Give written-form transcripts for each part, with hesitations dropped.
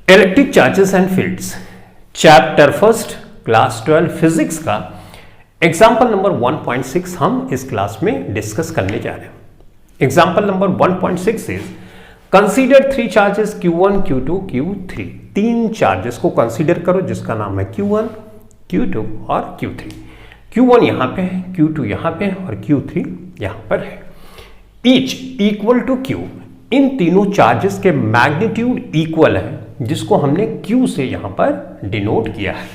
Electric charges and fields, chapter first, class 12 physics का example number 1.6 हम इस class में डिस्कस करने जा रहे हैं। Example number 1.6 is consider 3 charges Q1, Q2, Q3। 3 charges को कंसीडर करो जिसका नाम है Q1, Q2 और Q3। Q1 यहां पे है, Q2 यहां पे है और Q3 यहां पर है। ईच इक्वल टू Q, इन तीनों चार्जेस के मैग्नीट्यूड इक्वल है जिसको हमने Q से यहां पर डिनोट किया है।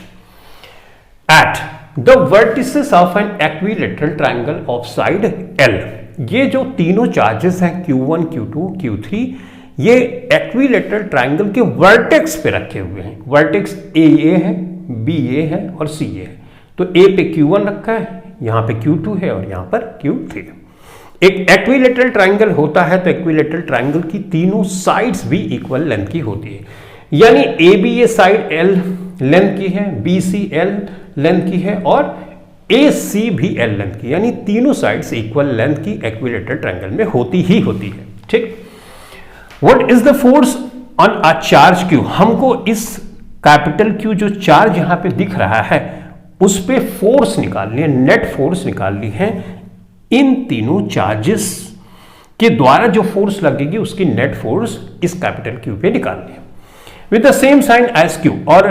At the vertices of an equilateral triangle of side L, ये जो तीनों चार्जेस हैं Q1, Q2, Q3, ये इक्विलैटरल ट्रायंगल के वर्टेक्स पे रखे हुए हैं। वर्टेक्स AA है, BA है और CA है। तो A पे Q1 रखा है, यहां पे Q2 है और यहां पर Q3 है। एक इक्विलैटरल ट्रायंगल होता है तो इक्विलैटरल ट्रायंगल की तीनों साइड्स भी इक्वल लेंथ की होती है, यानी AB ये साइड L लेंथ की है, BC L लेंथ की है और AC भी L लेंथ की, यानी तीनों साइड्स इक्वल लेंथ की इक्विलैटरल ट्रायंगल में होती ही होती है। ठीक। What is the force on a charge Q, हमको इस कैपिटल Q जो चार्ज यहां पे दिख रहा है उस पे फोर्स निकालनी है, नेट फोर्स निकालनी है। इन तीनों चार्जेस के द्वारा जो फोर्स लगेगी उसकी नेट फोर्स इस कैपिटल Q पे निकालनी है with the same sign as Q। और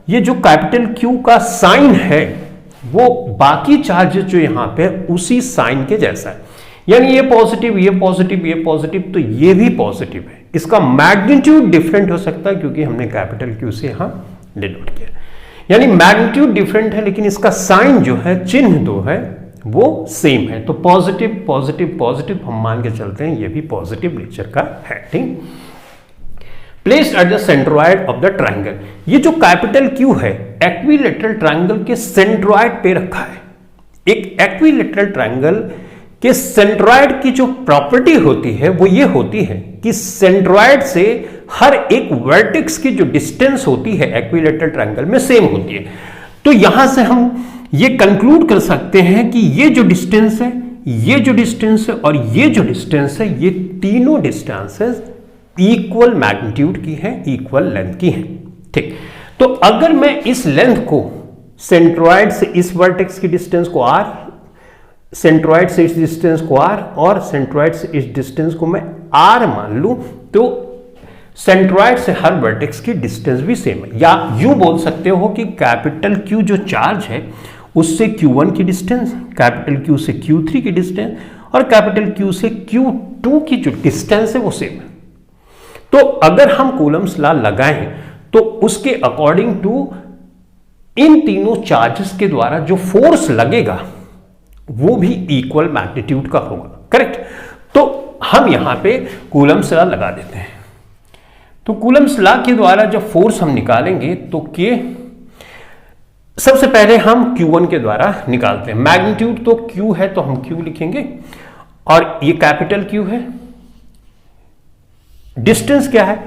ये जो कैपिटल Q का साइन है वो बाकी चार्जेस जो यहां पे उसी साइन के जैसा है, यानी ये पॉजिटिव, ये पॉजिटिव, ये पॉजिटिव, तो ये भी पॉजिटिव है। इसका मैग्नीट्यूड डिफरेंट हो सकता है क्योंकि हमने कैपिटल Q से यहां डिनोट किया, यानी मैग्नीट्यूड डिफरेंट है लेकिन इसका साइन जो है, चिन्ह दो है, वो सेम है। तो पॉजिटिव पॉजिटिव पॉजिटिव हम मान के चलते हैं ये भी पॉजिटिव नेचर का है। ठीक। Placed at the centroid of the triangle, ये जो कैपिटल Q है इक्विलैटरल ट्रायंगल के सेंट्रोइड पे रखा है। एक इक्विलैटरल ट्रायंगल के सेंट्रोइड की जो प्रॉपर्टी होती है वो ये होती है कि सेंट्रोइड से हर एक वर्टेक्स की जो डिस्टेंस होती है इक्विलैटरल ट्रायंगल में सेम होती है। तो यहां से हम ये कंक्लूड कर सकते हैं कि ये जो डिस्टेंस है, ये जो डिस्टेंस है और ये जो डिस्टेंस है, ये तीनों डिस्टेंसेस इक्वल मैग्नीट्यूड की है, इक्वल लेंथ की है। ठीक। तो अगर मैं इस लेंथ को सेंट्रोइड से इस वर्टेक्स की डिस्टेंस को r, सेंट्रोइड से इस डिस्टेंस को r और सेंट्रोइड से इस डिस्टेंस को मैं r मान लूं तो सेंट्रोइड से हर वर्टेक्स की डिस्टेंस भी सेम है। या यूं बोल सकते हो कि कैपिटल Q जो चार्ज है उससे Q1 की डिस्टेंस, कैपिटल Q से Q3 की डिस्टेंस और कैपिटल Q से Q2 की जो डिस्टेंस है वो सेम है। तो अगर हम कूलम्स लॉ लगाएं तो उसके अकॉर्डिंग टू इन तीनों चार्जेस के द्वारा जो फोर्स लगेगा वो भी इक्वल मैग्नीट्यूड का होगा। करेक्ट। तो हम यहां पे कूलम्स लॉ लगा देते हैं। तो कूलम्स लॉ के द्वारा जब फोर्स हम निकालेंगे तो के सबसे पहले हम Q1 के द्वारा निकालते हैं। मैग्नीट्यूड तो Q है तो हम Q लिखेंगे और ये कैपिटल Q है। डिस्टेंस क्या है,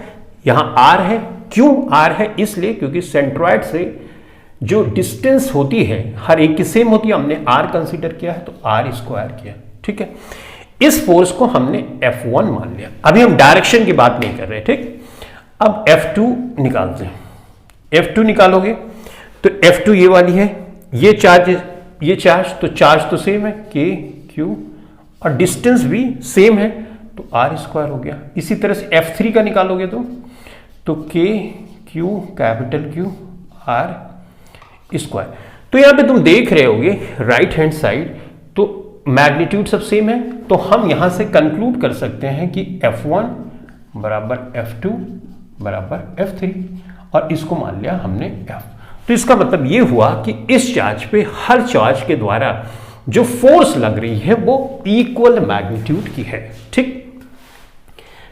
यहां R है। क्यों R है? इसलिए क्योंकि सेंट्रोइड से जो डिस्टेंस होती है हर एक की सेम होती है, हमने R कंसीडर किया है तो R स्क्वायर किया। ठीक है। इस फोर्स को हमने F1 मान लिया। अभी हम डायरेक्शन की बात नहीं कर रहे। ठीक। अब F2 निकालते हैं। F2 निकालोगे तो F2 ये वाली है, ये चार्ज तो चार्ज तो सेम है K Q और डिस्टेंस भी सेम है तो R स्क्वायर हो गया। इसी तरह से F3 का निकालोगे तो K Q capital Q R square. तो यहां पे तुम देख रहे होगे राइट हैंड साइड तो मैग्नीट्यूड सब सेम है, तो हम यहां से कंक्लूड कर सकते हैं कि F1 बराबर F2 बराबर F3 और इसको मान लिया हमने F। तो इसका मतलब ये हुआ कि इस चार्ज पे हर चार्ज के द्वारा जो फोर्स लग रही है वो इक्वल मैग्नीट्यूड की है। ठीक।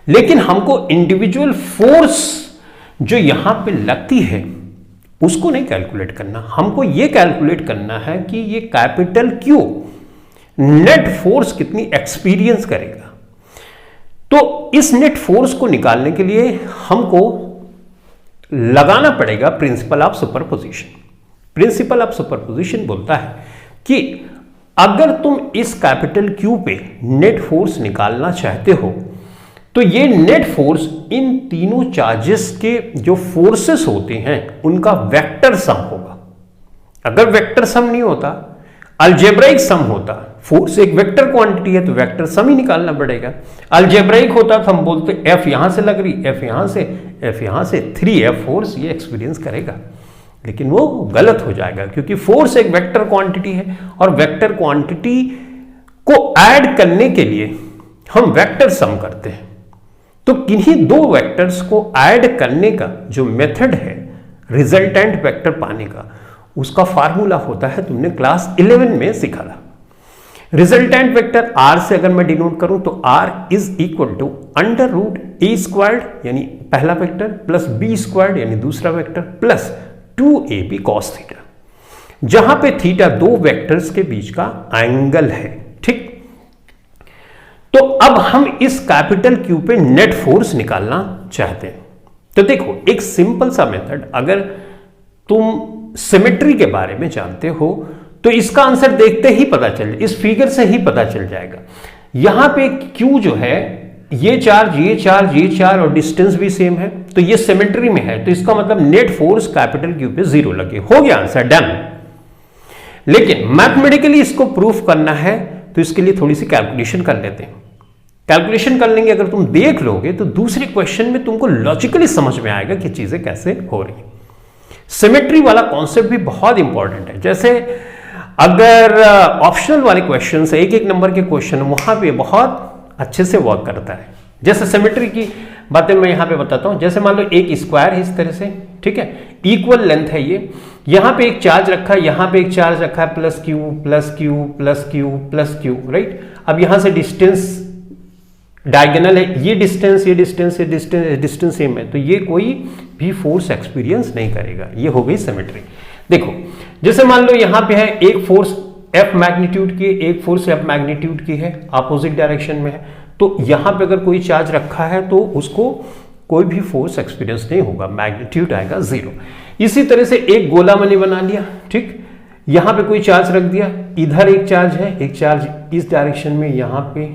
लेकिन हमको इंडिविजुअल फोर्स जो यहां पे लगती है उसको नहीं कैलकुलेट करना, हमको ये कैलकुलेट करना है कि ये कैपिटल Q नेट फोर्स कितनी एक्सपीरियंस करेगा। तो इस नेट फोर्स को निकालने के लिए हमको लगाना पड़ेगा principle of superposition. Principle of superposition बोलता है कि अगर तुम इस कैपिटल Q पे नेट फोर्स निकालना चाहते हो तो ये नेट फोर्स इन तीनों चार्जेस के जो फोर्सेस होते हैं उनका वेक्टर सम होगा। अगर वेक्टर सम नहीं होता, अलजेब्राइक सम होता, फोर्स एक वेक्टर क्वांटिटी है तो वेक्टर सम ही निकालना पड़ेगा। अलजेब्राइक होता तो हम बोलते एफ यहां से लग रही, एफ यहां से, एफ यहां से, 3F फोर्स ये एक्सपीरियंस करेगा, लेकिन वो गलत हो जाएगा क्योंकि फोर्स एक वेक्टर क्वांटिटी है और वेक्टर क्वांटिटी को ऐड करने के लिए हम वेक्टर सम करते हैं। तो किन्हीं दो वेक्टर्स को ऐड करने का जो मेथड है रिजल्टेंट वेक्टर पाने का, उसका फार्मूला होता है, तुमने क्लास 11 में सीखा था। रिजल्टेंट वेक्टर R से अगर मैं डिनोट करूं तो R is equal to under root A squared यानी पहला वेक्टर प्लस B स्क्वायर्ड यानी दूसरा vector plus 2AB cos theta, जहां पे थीटा दो वेक्टर्स के बीच का एंगल है। ठीक, तो अब हम इस कैपिटल Q पे नेट फोर्स निकालना चाहते हैं। तो देखो एक सिंपल सा मेथड, अगर तुम सिमेट्री के बारे में जानते हो तो इसका आंसर देखते ही पता चल, इस फिगर से ही पता चल जाएगा। यहां पे Q जो है, ये चार्ज और डिस्टेंस भी सेम है, तो ये सिमेट्री में है, तो इसका मतलब नेट फोर्स कैपिटल Q पे 0 लगे। हो गया आंसर, डन। लेकिन मैथमेटिकली इसको प्रूफ करना है तो इसके लिए थोड़ी सी कैलकुलेशन कर लेते हैं। कैलकुलेशन कर लेंगे, अगर तुम देख लोगे तो दूसरे क्वेश्चन में तुमको लॉजिकली समझ में आएगा कि चीजें कैसे हो रही। सिमेट्री वाला कॉन्सेप्ट भी बहुत इंपॉर्टेंट है। जैसे अगर ऑप्शनल वाले क्वेश्चन से एक नंबर के क्वेश्चन, वहां पे बहुत अच्छे से वर्क करता है। जैसे सिमेट्री की बातें मैं यहां पे बताता हूं। जैसे मान लो एक स्क्वायर है इस तरह से, ठीक है, इक्वल लेंथ है ये, यहां पे एक चार्ज रखा है, यहां पे एक चार्ज रखा है, plus Q plus Q plus Q plus Q, right. अब यहां से डिस्टेंस डायगोनल है, ये डिस्टेंस सेम है, तो ये कोई भी फोर्स एक्सपीरियंस नहीं करेगा। ये हो गई सिमेट्री। देखो जैसे मान लो यहां पे है एक फोर्स F मैग्नीट्यूड की, एक फोर्स F मैग्नीट्यूड की है, अपोजिट डायरेक्शन में है, तो यहां पे अगर कोई चार्ज रखा है तो उसको कोई भी फोर्स एक्सपीरियंस नहीं होगा, मैग्नीट्यूड आएगा 0। इसी तरह से एक गोला मैंने बना लिया, ठीक, यहां पे कोई चार्ज रख दिया, इधर एक चार्ज है, एक चार्ज इस डायरेक्शन में, यहां पे,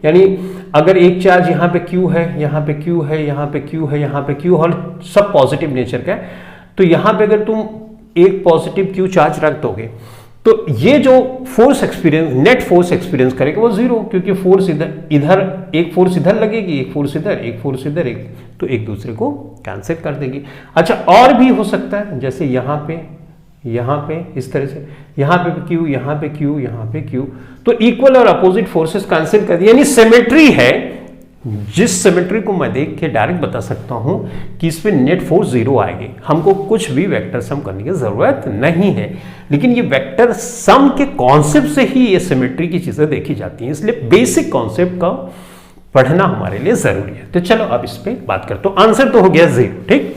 यानी अगर एक चार्ज यहां पे Q है, यहां पे Q है, यहां पे Q है, यहां पे Q, और सब पॉजिटिव नेचर का है, तो यहां पे अगर तुम एक पॉजिटिव Q चार्ज रख दोगे तो ये जो force experience, net force experience करेगा वो 0, क्योंकि फोर्स इधर एक फोर्स इधर लगेगी, एक फोर्स इधर, एक फोर्स इधर, एक, तो एक दूसरे को कैंसिल कर देगी। अच्छा, और भी हो सकता है, जैसे यहां पे इस तरह से, यहां पे Q, यहां पे Q, यहां पे Q, तो इक्वल और अपोजिट फोर्सेस कैंसिल कर दिए, यानी सिमेट्री है। जिस सिमेट्री को मैं देख के डायरेक्ट बता सकता हूं कि इस पे नेट फोर्स 0 आएगी, हमको कुछ भी वेक्टर सम करने की जरूरत नहीं है। लेकिन ये वेक्टर सम के कॉन्सेप्ट से ही ये सिमेट्री की चीजें देखी जाती हैं, इसलिए बेसिक कॉन्सेप्ट का पढ़ना हमारे लिए जरूरी है। तो चलो अब इस पे बात करते हैं। आंसर तो हो गया 0, ठीक।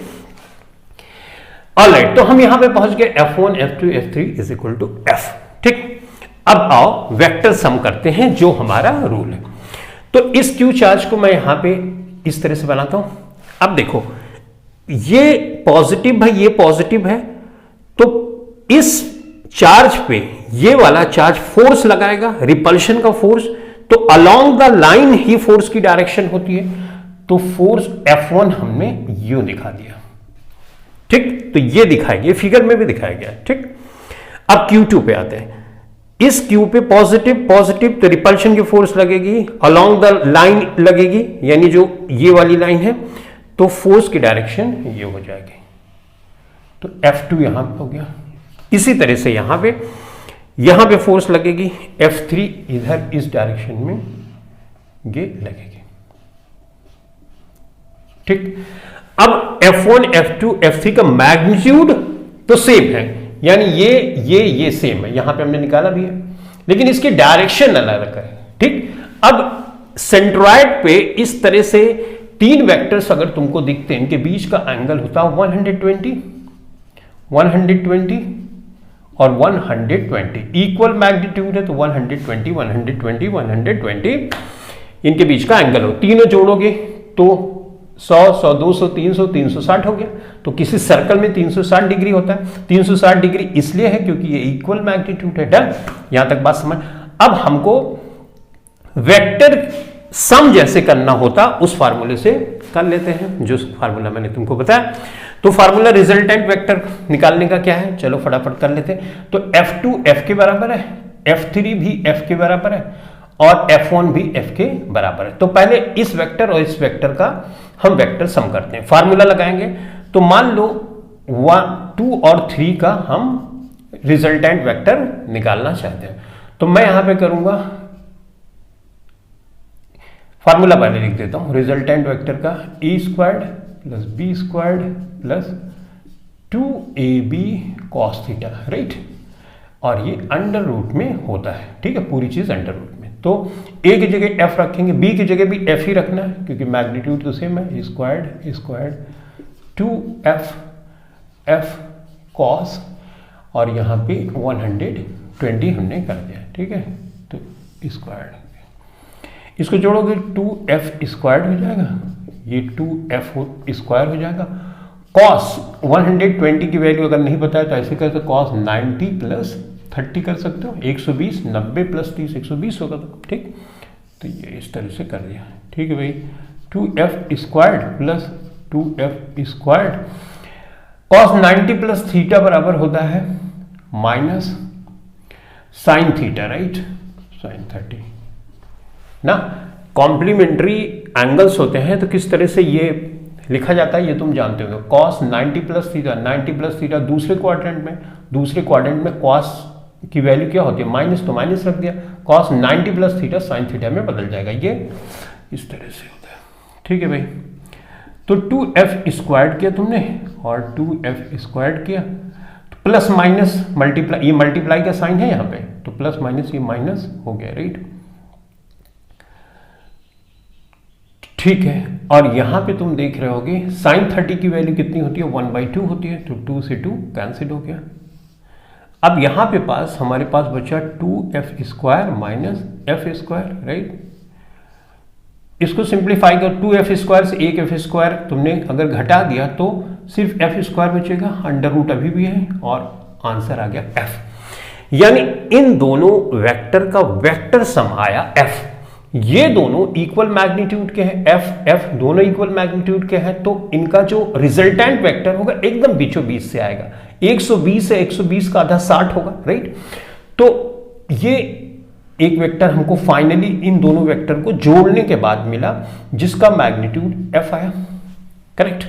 ऑलराइट, तो हम यहां पे पहुंच गए F1 F2 F3 is equal to F, ठीक। अब आओ वेक्टर सम करते हैं, जो हमारा रूल है। तो इस Q चार्ज को मैं यहां पे इस तरह से बनाता हूं। अब देखो ये पॉजिटिव है, ये पॉजिटिव है, तो इस चार्ज पे ये वाला चार्ज फोर्स लगाएगा, रिपल्शन का फोर्स, तो along the line he force की डायरेक्शन होती है, तो फोर्स F1 हमने यूं दिखा दिया, ठीक। तो ये दिखाया गया, फिगर में भी दिखाया गया, ठीक। अब Q2 पे आते हैं। इस Q पे पॉजिटिव, तो रिपल्शन की फोर्स लगेगी, अलोंग द लाइन लगेगी, यानी जो ये वाली लाइन है, तो फोर्स की डायरेक्शन ये हो जाएगी, तो F2 यहां पे हो गया। इसी तरह से यहां पे फोर्स लगेगी, F3 इधर इस डायरेक्शन में ये लगेगी, ठीक। अब F1 F2 F3 का मैग्नीट्यूड तो सेम है, यानी ये सेम है, यहां पे हमने निकाला भी है, लेकिन इसकी डायरेक्शन अलग है, ठीक। अब सेंट्रॉइड पे इस तरह से 3 वेक्टर्स अगर तुमको दिखते हैं, इनके बीच का एंगल होता है 120 और 120, इक्वल मैग्नीट्यूड है, तो 120 इनके बीच का एंगल हो, तीनों जोड़ोगे तो 100, 100, 200, 300, 360 हो गया। तो किसी सर्कल में 360 डिग्री होता है, 360 डिग्री इसलिए है क्योंकि ये इक्वल मैग्नीट्यूड है। डन, यहां तक बात समझ। अब हमको वेक्टर सम जैसे करना होता उस फार्मूले से कर लेते हैं, जो फार्मूला मैंने तुमको बताया। तो फार्मूला रिजल्टेंट वेक्टर निकालने का क्या है, चलो फटाफट कर लेते हैं। तो F2 F के बराबर है, F3 भी F के बराबर है और F1 भी F के बराबर है। तो पहले इस वेक्टर और इस वेक्टर का हम वेक्टर सम करते हैं, फार्मूला लगाएंगे। तो मान लो 1 2 और 3 का हम रिजल्टेंट वेक्टर निकालना चाहते हैं। तो मैं यहां पे करूंगा, फार्मूला पहले लिख देता हूं रिजल्टेंट वेक्टर का, a squared plus b squared plus 2ab cos theta, right. और ये अंडर रूट में होता है, ठीक है, पूरी चीज अंडर रूट में। तो a की जगह f रखेंगे, b की जगह भी f ही रखना है क्योंकि मैग्नीट्यूड तो सेम है, squared squared 2f f cos और यहाँ पे 120 हमने कर दिया, ठीक है। तो स्क्वायर्ड इसको जोड़ोगे 2f स्क्वायर्ड हो जाएगा, ये 2f स्क्वायर हो जाएगा। cos 120 की वैल्यू अगर नहीं पता है तो ऐसे करते cos 90 प्लस 30 कर सकते हो, 120, 90 प्लस 30 120 होगा, तो ठीक। तो ये इस तरह से कर दिया, ठीक है भाई। 2f squared plus 2f squared cos 90 plus theta बराबर होता है minus sine theta, right, sine 30 ना। कॉम्प्लीमेंट्री एंगल्स होते हैं तो किस तरह से ये लिखा जाता है ये तुम जानते हो। cos 90 plus theta, 90 plus theta दूसरे क्वाड्रेंट में cos की वैल्यू क्या होती है, माइनस, तो माइनस रख दिया। cos 90 plus theta sine theta में बदल जाएगा, ये इस तरह से होता है, ठीक है भाई। तो 2f स्क्वायर्ड किया तुमने और 2f स्क्वायर्ड किया, तो प्लस माइनस मल्टीप्लाई, ये मल्टीप्लाई का साइन है यहाँ पे, तो प्लस माइनस ये माइनस हो गया, राइट, ठीक है। और यहां पे तुम देख रहे होगे साइन 30 की वैल्यू कितनी होती है, 1/2 होती है, तो 2 से 2 कैंसिल हो गया। अब यहां पे हमारे पास बचा 2f square minus f square, right. इसको सिंप्लीफाई कर, 2f स्क्वायर से एक f स्क्वायर तुमने अगर घटा दिया तो सिर्फ f स्क्वायर बचेगा, अंडर रूट अभी भी है और आंसर आ गया f। यानी इन दोनों वेक्टर का वेक्टर सम आया f। ये दोनों इक्वल मैग्नीट्यूड के हैं, f दोनों इक्वल मैग्नीट्यूड के हैं, तो इनका जो रिजल्टेंट वेक्टर होगा एकदम बीचों बीच से आएगा। 120 से 120 का आधा 60 होगा, राइट। तो ये एक वेक्टर हमको फाइनली इन दोनों वेक्टर को जोड़ने के बाद मिला जिसका मैग्नीट्यूड f आया, करेक्ट।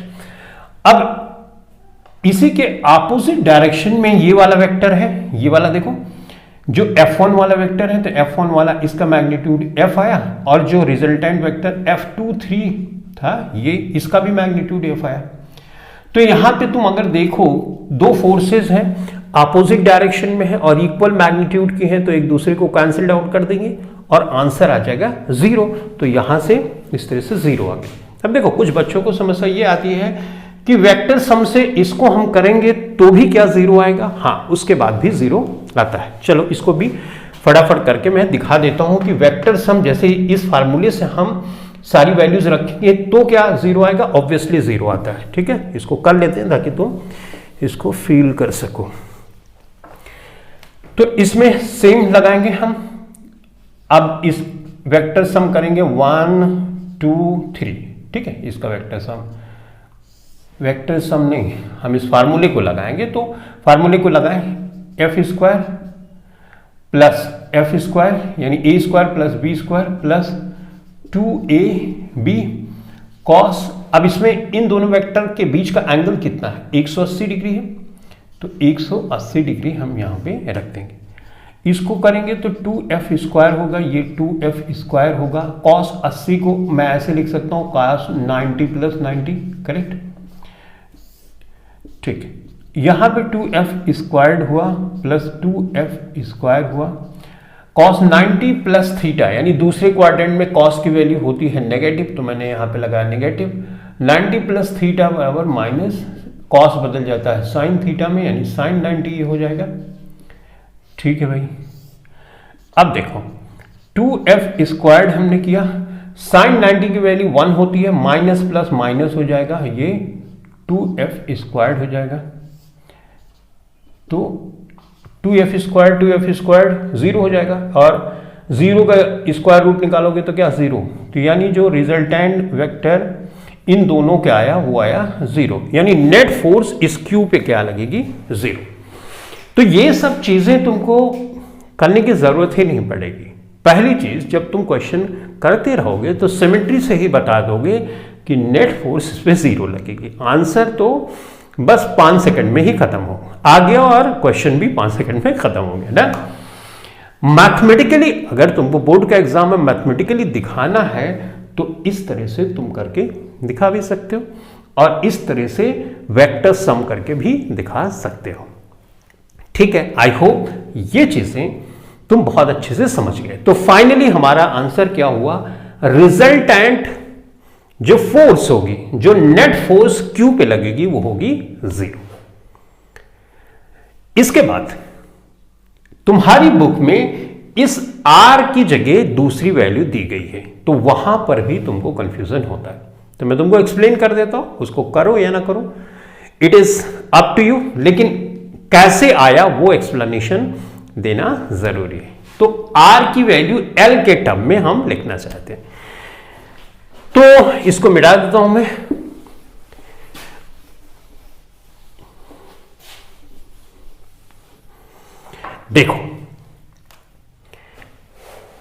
अब इसी के ऑपोजिट डायरेक्शन में ये वाला वेक्टर है, ये वाला देखो जो f1 वाला वेक्टर है, तो f1 वाला इसका मैग्नीट्यूड f आया, और जो रिजल्टेंट वेक्टर f23 था ये इसका भी मैग्नीट्यूड f आया। तो यहां पे तुम अगर देखो दो फोर्सेस हैं, अपोजिट डायरेक्शन में है और इक्वल मैग्नीट्यूड की हैं, तो एक दूसरे को कैंसिल आउट कर देंगे और आंसर आ जाएगा 0। तो यहां से इस तरह से 0 आ गया। अब देखो कुछ बच्चों को समस्या ये आती है कि वेक्टर सम से इसको हम करेंगे तो भी क्या 0 आएगा, हाँ उसके बाद भी 0 आता है। चलो इसको भी फटाफट करके मैं दिखा देता हूं कि वेक्टर सम जैसे इस फार्मूले से हम सारी वैल्यूज रखेंगे तो क्या 0 आएगा, ऑब्वियसली 0 आता है, ठीक है। इसको कर लेते हैं ताकि तुम इसको फील कर सको। तो इसमें सेम लगाएंगे हम। अब इस वेक्टर सम करेंगे 1 2 3, ठीक है। इसका वेक्टर सम नहीं, हम इस फार्मूले को लगाएंगे। तो फार्मूले को लगाएं, f square plus f square यानी a square plus b square plus 2ab cos। अब इसमें इन दोनों वेक्टर के बीच का एंगल कितना है, 180 डिग्री है, तो 180 डिग्री हम यहाँ पे रख देंगे। इसको करेंगे तो 2f स्क्वायर होगा, ये 2f स्क्वायर होगा। cos 80 को मैं ऐसे लिख सकता हूँ cos 90 प्लस 90, करेक्ट, ठीक है। यहां पे 2f स्क्वायर्ड हुआ प्लस 2f स्क्वायर हुआ। cos 90 प्लस थीटा यानी दूसरे क्वाड्रेंट में cos की वैल्यू होती है नेगेटिव, तो मैंने यहां पे लगाया नेगेटिव। 90 प्लस थीटा बराबर माइनस cos बदल जाता है साइन थीटा में, यानी साइन 90 ये हो जाएगा, ठीक है भाई। अब देखो 2f स्क्वायर्ड हमने किया, साइन 90 की वैल्यू 1 होती है, माइनस प्लस माइनस हो जाएगा, ये 2f स्क्वायर्ड हो जाएगा। तो 2f स्क्वायर 0 हो जाएगा, और जीरो का स्क्वायर रूट निकालोगे तो क्या 0, तो यानी जो रिजल्टेंट वेक्टर इन दोनों के आया वो आया 0, यानी नेट फोर्स इस क्यू पे क्या लगेगी 0। तो ये सब चीजें तुमको करने की जरूरत ही नहीं पड़ेगी। पहली चीज, जब तुम क्वेश्चन करते रहोगे तो सिमेट्री से ही बता दोगे कि नेट फोर्स इस पे 0 लगेगी। आंसर तो बस 5 सेकंड में ही खत्म हो आ गया और क्वेश्चन भी 5 सेकंड में खत्म हो गया ना। मैथमेटिकली अगर तुमको बोर्ड का एग्जाम में मैथमेटिकली दिखाना है तो इस तरह से तुम करके दिखा भी सकते हो और इस तरह से वेक्टर सम करके भी दिखा सकते हो। ठीक है, आई होप ये चीजें तुम बहुत अच्छे से समझ गए। तो फाइनली हमारा आंसर क्या हुआ, रिजल्टेंट जो फोर्स होगी, जो नेट फोर्स क्यू पे लगेगी वो होगी 0। इसके बाद तुम्हारी बुक में इस R की जगह दूसरी वैल्यू दी गई है, तो वहां पर भी तुमको कंफ्यूजन होता है। तो मैं तुमको एक्सप्लेन कर देता हूं, उसको करो या ना करो, it is up to you, लेकिन कैसे आया वो एक्सप्लेनेशन देना जरूरी है। तो R की वैल्यू L के टर्म में हम लिखना चाहते हैं, तो इसको मिटा देता हूं मैं। देखो,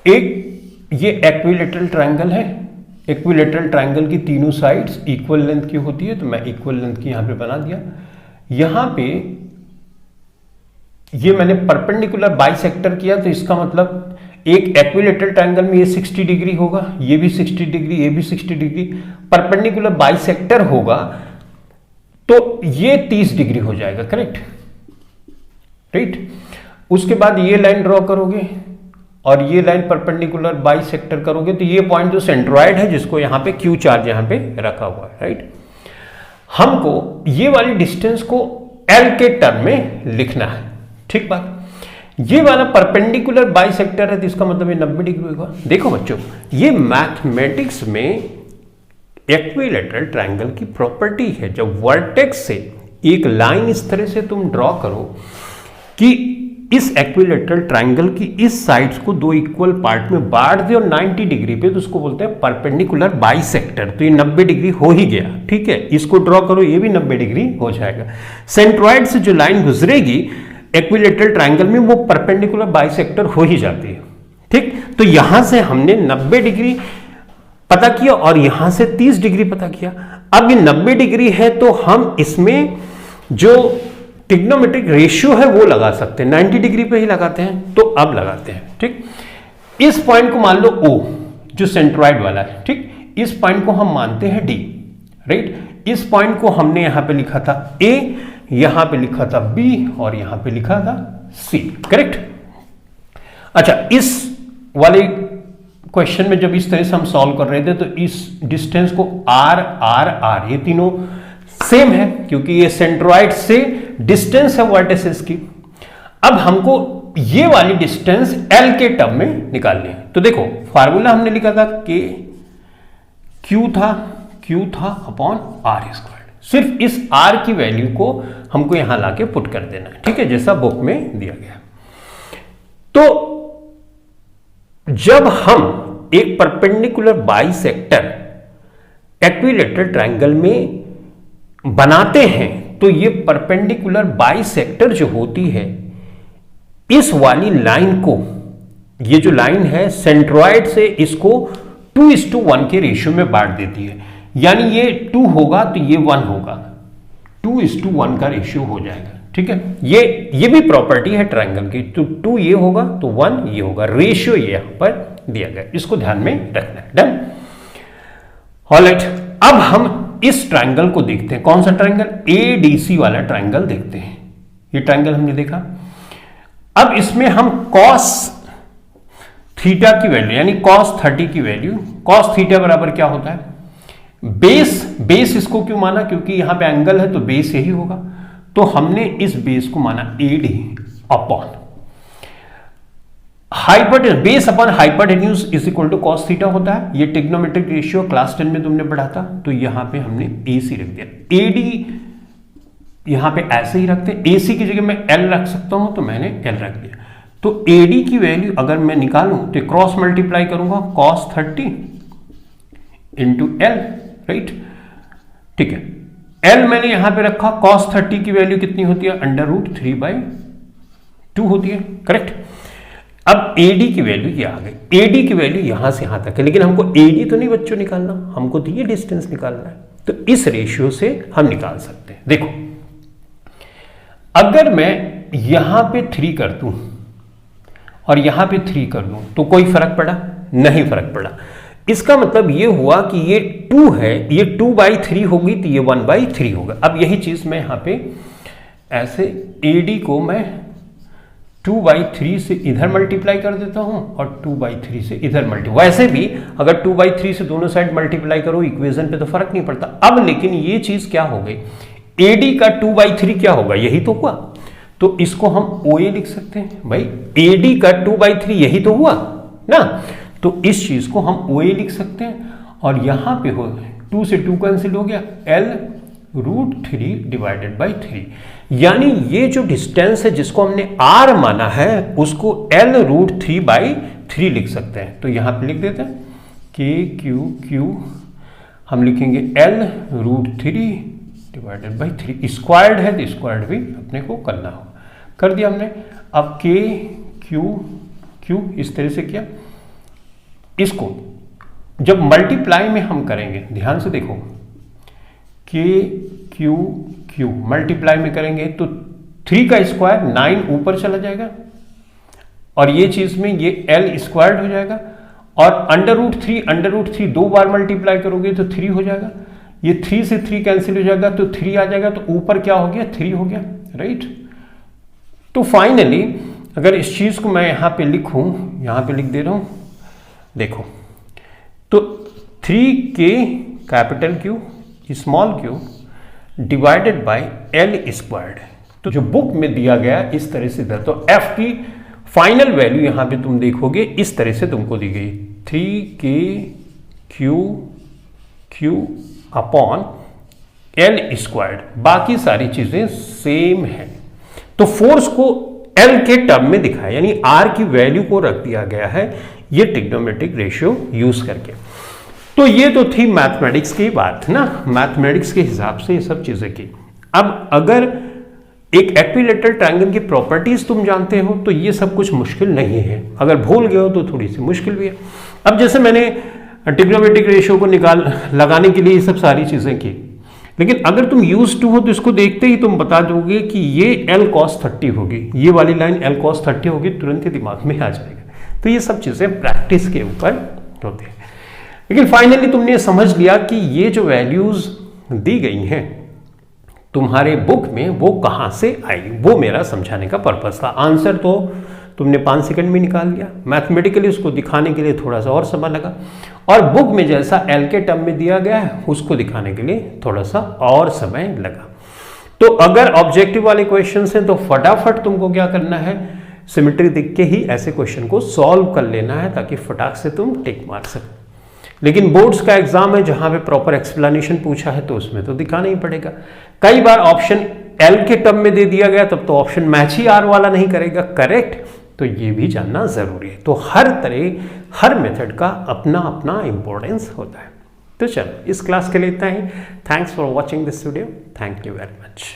एक ये इक्विलैटरल ट्रायंगल है, इक्विलैटरल ट्रायंगल की तीनों साइड्स इक्वल लेंथ की होती है, तो मैं इक्वल लेंथ की यहां पे बना दिया। यहां पे ये मैंने परपेंडिकुलर बाइसेक्टर किया, तो इसका मतलब एक इक्विलैटरल ट्रायंगल में ये 60 डिग्री होगा, ये भी 60 डिग्री, ये भी 60 डिग्री, परपेंडिकुलर बाइसेक्टर होगा तो ये 30 डिग्री हो जाएगा, करेक्ट, राइट। उसके बाद ये लाइन ड्रॉ करोगे और ये लाइन परपेंडिकुलर बाइसेक्टर करोगे, तो ये पॉइंट जो सेंट्रॉइड है जिसको यहां पे क्यू चार्ज यहां पे रखा हुआ है, राइट। हमको ये वाली डिस्टेंस को एल के टर्म में लिखना है, ठीक बात। ये वाला परपेंडिकुलर बाइसेक्टर है तो इसका मतलब ये 90 डिग्री होगा। देखो बच्चों, ये मैथमेटिक्स में इक्विलैटरल ट्रायंगल की प्रॉपर्टी है। जब वर्टेक्स से एक लाइन इस तरह से तुम ड्रॉ करो कि इस इक्विलैटरल ट्रायंगल की इस साइड्स को दो इक्वल पार्ट में बांट दे और 90 डिग्री पे, तो उसको बोलते हैं परपेंडिकुलर बाइसेक्टर। तो ये 90 डिग्री हो ही गया, ठीक है। इसको ड्रॉ करो, ये भी 90 डिग्री हो जाएगा। सेंट्रॉइड से जो लाइन गुजरेगी इक्विलैटरल ट्रायंगल में वो परपेंडिकुलर बाइसेक्टर हो ही जाती है, ठीक। तो यहां से हमने 90 डिग्री पता किया और यहां से 30 डिग्री पता किया। अब ये 90 डिग्री है तो हम इसमें जो ट्रिग्नोमेट्रिक रेशियो है वो लगा सकते हैं, 90 डिग्री पे ही लगाते हैं, तो अब लगाते हैं, ठीक। इस पॉइंट को मान लो O, जो सेंट्रॉइड वाला है, ठीक। इस पॉइंट को हम मानते हैं D, राइट। इस पॉइंट को हमने यहां पे लिखा था A, यहां पे लिखा था B और यहां पे लिखा था C, करेक्ट। अच्छा, इस वाले क्वेश्चन में जब इस तरह से हम सॉल्व कर रहे थे तो इस डिस्टेंस को R R R ये तीनों सेम है क्योंकि ये सेंट्रॉइड से डिस्टेंस है वर्टिसेस की। अब हमको ये वाली डिस्टेंस L के टर्म में निकालनी है। तो देखो, फार्मूला हमने लिखा था कि Q था अपॉन R स्क्वायर्ड। सिर्फ इस R की वैल्यू को हमको यहां लाके पुट कर देना है, ठीक है, जैसा बुक में दिया गया। तो जब हम एक परपेंडिकुलर बाइसेक्टर इक्विलैटरल ट्रायंगल में बनाते हैं तो ये परपेंडिकुलर बाइसेक्टर जो होती है इस वाली लाइन को, ये जो लाइन है सेंट्रॉइड से इसको 2:1 के रेशियो में बांट देती है। यानी ये 2 होगा तो ये 1 होगा, 2:1 का रेशियो हो जाएगा, ठीक है। ये भी प्रॉपर्टी है ट्रायंगल की। तो 2 ये होगा तो 1 ये होगा, रेशियो ये यहां पर दिया गया, इसको ध्यान में रखना है। Done, alright. अब हम इस ट्रायंगल को देखते हैं। कौन सा ट्रायंगल? ADC वाला ट्रायंगल देखते हैं। ये ट्रायंगल हमने देखा। अब इसमें हम cos थीटा की वैल्यू यानी cos 30 की वैल्यू, cos थीटा बराबर क्या होता है? बेस इसको क्यों माना? क्योंकि यहां पे एंगल है तो बेस यही होगा। तो हमने इस बेस को माना AD upon base upon hypotenuse is equal to cos theta होता है। ये ट्रिग्नोमेट्रिक रेशियो क्लास 10 में तुमने पढ़ा था। तो यहां पे हमने AC रख दिया, AD यहां पे ऐसे ही रखते हैं। AC की जगह मैं L रख सकता हूं तो मैंने L रख दिया। तो AD की वैल्यू अगर मैं निकालूं तो क्रॉस मल्टीप्लाई करूंगा cos 30 इंटू L, राइट। ठीक है, L मैंने यहां पे रखा, cos 30 की वैल्यू कितनी होती है, √3/2 होती है, करेक्ट। अब AD की वैल्यू ये आ गई, AD की वैल्यू यहां से यहां तक है, लेकिन हमको AD तो नहीं बच्चों निकालना, हमको तो ये डिस्टेंस निकालना है। तो इस रेशियो से हम निकाल सकते हैं। देखो, अगर मैं यहां पे 3 कर दूं और यहां पे 3 कर दूं तो कोई फर्क पड़ा? नहीं फर्क पड़ा। इसका मतलब ये हुआ कि ये 2 है, ये 2/3 होगी तो ये 1/3 होगा। अब यही चीज मैं यहां पे ऐसे AD को मैं 2/3 से इधर मल्टीप्लाई कर देता हूं और 2/3 से इधर मल्टीप्लाई। वैसे भी अगर 2/3 से दोनों साइड मल्टीप्लाई करो इक्वेशन पे तो फर्क नहीं पड़ता। अब लेकिन ये चीज क्या हो गई, AD का 2/3 क्या होगा, यही तो हुआ, तो इसको हम OA लिख सकते हैं। भाई AD का 2/3 यही तो हुआ ना, तो इस चीज को हम OA लिख सकते हैं। और यहां पे हो 2 से 2 कैंसिल हो गया, L√3/3, यानी ये जो डिस्टेंस है जिसको हमने R माना है उसको L√3/3 लिख सकते हैं। तो यहां पे लिख देते हैं KQ हम लिखेंगे L√3/3, स्क्वायर्ड है तो स्क्वायर्ड भी अपने को करना होगा, कर दिया हमने। अब KQ इस तरह से किया, इसको जब मल्टीप्लाई में हम करेंगे, ध्यान से देखो, KQ मल्टीप्लाई में करेंगे तो 3 का स्क्वायर 9 ऊपर चला जाएगा और ये चीज में ये L स्क्वायर्ड हो जाएगा, और √3 2 बार मल्टीप्लाई करोगे तो 3 हो जाएगा, ये 3 से 3 कैंसिल हो जाएगा तो 3 आ जाएगा, तो ऊपर क्या हो गया, 3 हो गया, राइट। तो फाइनली अगर इस चीज को मैं यहां पे लिखूं, यहां पे लिख दे रहा हूं, देखो, तो 3K capital Q small q divided by L squared. तो जो बुक में दिया गया इस तरह से था, तो F की फाइनल वैल्यू यहां पे तुम देखोगे इस तरह से तुमको दी गई 3KQ अपॉन L स्क्वायर्ड, बाकी सारी चीजें सेम है। तो फोर्स को L के टर्म में दिखाया, यानी R की वैल्यू को रख दिया गया है ये ट्रिग्नोमेट्रिक रेशियो यूज करके। तो ये तो थी मैथमेटिक्स की बात ना, मैथमेटिक्स के हिसाब से ये सब चीजें की। अब अगर एक इक्विलैटरल ट्रायंगल की प्रॉपर्टीज तुम जानते हो तो ये सब कुछ मुश्किल नहीं है, अगर भूल गए हो तो थोड़ी सी मुश्किल भी है। अब जैसे मैंने ट्रिग्नोमेट्रिक रेशियो को लगाने के लिए ये सब सारी चीजें की, लेकिन अगर तुम यूज टू हो तो इसको देखते ही तुम बता दोगे कि ये L cos 30 होगी, ये वाली लाइन L cos 30 होगी, तुरंत ही दिमाग में आ जाएगा। तो ये सब चीजें प्रैक्टिस के ऊपर होती है। लेकिन फाइनली तुमने समझ लिया कि ये जो वैल्यूज दी गई हैं तुम्हारे बुक में वो कहां से आई, वो मेरा समझाने का पर्पस था। आंसर तो तुमने 5 सेकंड में निकाल लिया, मैथमेटिकली उसको दिखाने के लिए थोड़ा सा और समय लगा, और बुक में जैसा L के टर्म में दिया गया है उसको दिखाने के लिए थोड़ा सा और समय लगा। तो अगर ऑब्जेक्टिव वाले क्वेश्चन हैं तो फटाफट तुमको क्या करना है, सिमेट्री दिख के ही ऐसे क्वेश्चन को सॉल्व कर लेना है ताकि फटाक से तुम टिक मार सको। लेकिन बोर्ड्स का एग्जाम है जहां पे प्रॉपर एक्सप्लेनेशन पूछा है तो उसमें तो दिखाना ही पड़ेगा। कई बार ऑप्शन L के टर्म में दे दिया गया तब तो ऑप्शन मैच ही R वाला नहीं करेगा, करेक्ट, तो ये भी जानना जरूरी है। तो हर तरह हर मेथड का अपना अपना इंपॉर्टेंस होता है। तो चलो इस क्लास के लिए इतना ही। Thanks for watching this video, thank you very much.